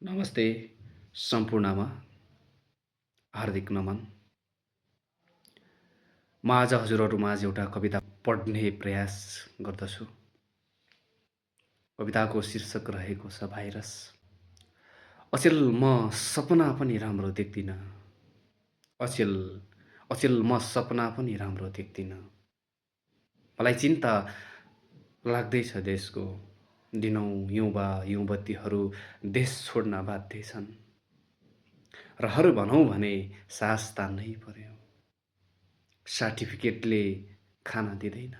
नमस्ते सम्पूर्णमा हार्दिक नमन। म आज हजुरहरूमाझ एउटा कविता पढ्ने प्रयास गर्दछु। कविताको शीर्षक रहेको छ भाइरस। अचेल म सपना पनि राम्रो देख्दिनँ। अचेल अचेल म सपना पनि राम्रो देख्दिनँ। मलाई चिन्ता लाग्दैछ देशको। दिनौँ युवा युवतीहरू देश छोड्न बाध्य छन्। रहर भनौँ भने सास तान्नै पर्यो। सर्टिफिकेटले खान दिँदैन।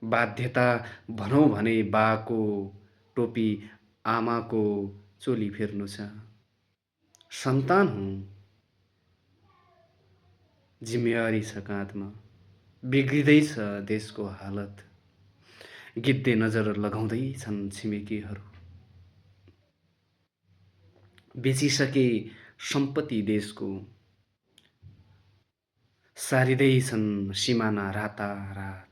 बाध्यता भनौँ भने बाको टोपी आमाको चोली फेर्नु छ। सन्तान हुँ, जिम्मेवारी छ काँधमा। बिग्रिँदैछ देशको हालत। गिद्धे नजर लगाउँदैछन् छिमेकीहरू। बेचिसके सम्पत्ति देशको। सारिँदैछन् सिमाना रातारात।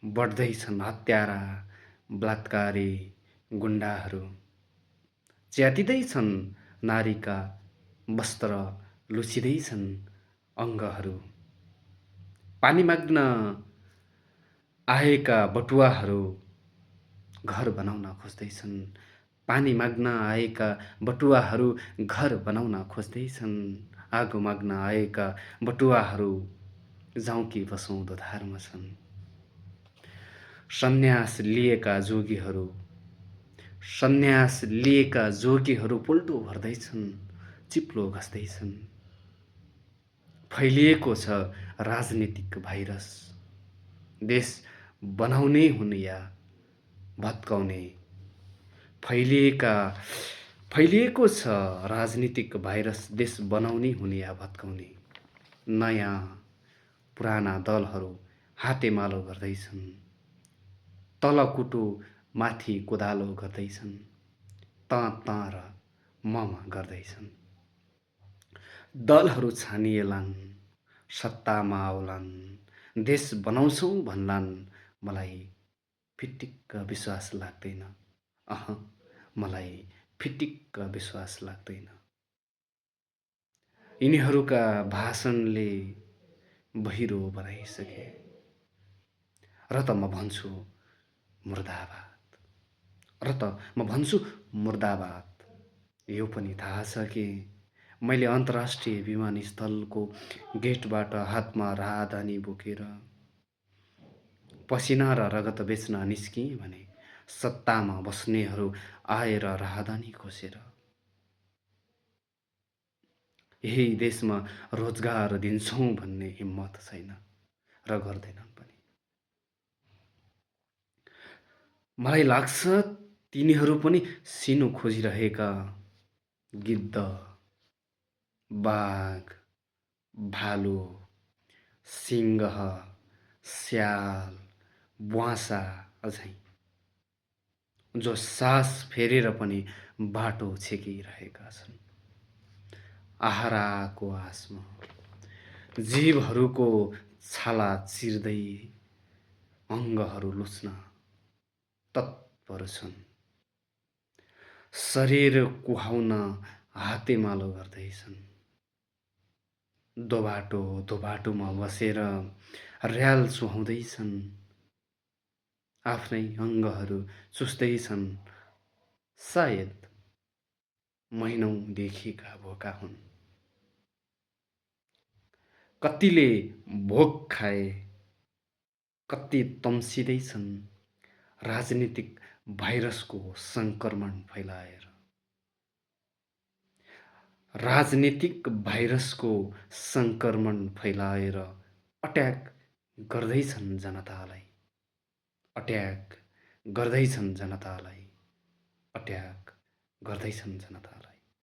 बढ्दैछन् हत्यारा बलात्कारी गुण्डाहरू। च्यातिँदैछन् नारीका वस्त्र, लुचिँदैछन् अङ्गहरू। पानी माग्न आएका बटुवाहरू घर बनाउन खोज्दैछन्। पानी माग्न आएका बटुवाहरू घर बनाउन खोज्दैछन्। आगो माग्न आएका बटुवाहरू जाउकी बसौँ धारमा छन्। सन्यास लिएका जोगीहरू पुल्टो भर्दैछन्, चिप्लो घस्दैछन्। फैलिएको छ राजनीतिक भाइरस। देश बनाउने हुन् या भत्काउने। फैलिएको छ राजनीतिक भाइरस। देश बनाउने हुन् या भत्काउने। नयाँ पुराना दलहरू हातेमालो गर्दैछन्। तलकुटो माथि कोदालो गर्दैछन्। त र मम गर्दैछन्। दलहरू छानिएलान्, सत्तामा आउलान्, देश बनाउँछौँ भन्लान्। मलाई फिटिक्क विश्वास लाग्दैन। मलाई फिटिक्क विश्वास लाग्दैन। यिनीहरूका भाषणले बहिरो बनाइसके। र त म भन्छु मुर्दाबाद। यो पनि थाहा छ कि मैले अन्तर्राष्ट्रिय विमानस्थलको गेटबाट हातमा राहदानी बोकेर पसिना र रगत बेच्न निस्किएँ भने सत्तामा बस्नेहरू आएर राहदानी खोसेर यही देशमा रोजगार दिन्छौँ भन्ने हिम्मत छैन र गर्दैनन् पनि। मलाई लाग्छ तिनीहरू पनि सिनो खोजिरहेका गिद्ध, बाघ, भालु, सिंह, स्याल, ब्वाँसा अझै जो सास फेरेर पनि बाटो छेकिरहेका छन्। आहाराको आसमा जीवहरूको छाला चिर्दै अङ्गहरू लुच्न तत्पर छन्। शरीर कुहाउन हातेमालो गर्दैछन्। दोबाटोमा बसेर र्याल सुहाउँदैछन्। आफ्नै अङ्गहरू चुस्दैछन्। सायद महिनौँदेखिका भोका हुन्। कतिले भोग खाए, कति तम्सिँदैछन् राजनीतिक भाइरसको सङ्क्रमण फैलाएर। अट्याक गर्दैछन् जनतालाई। अट्याक गर्दैछन् जनतालाई।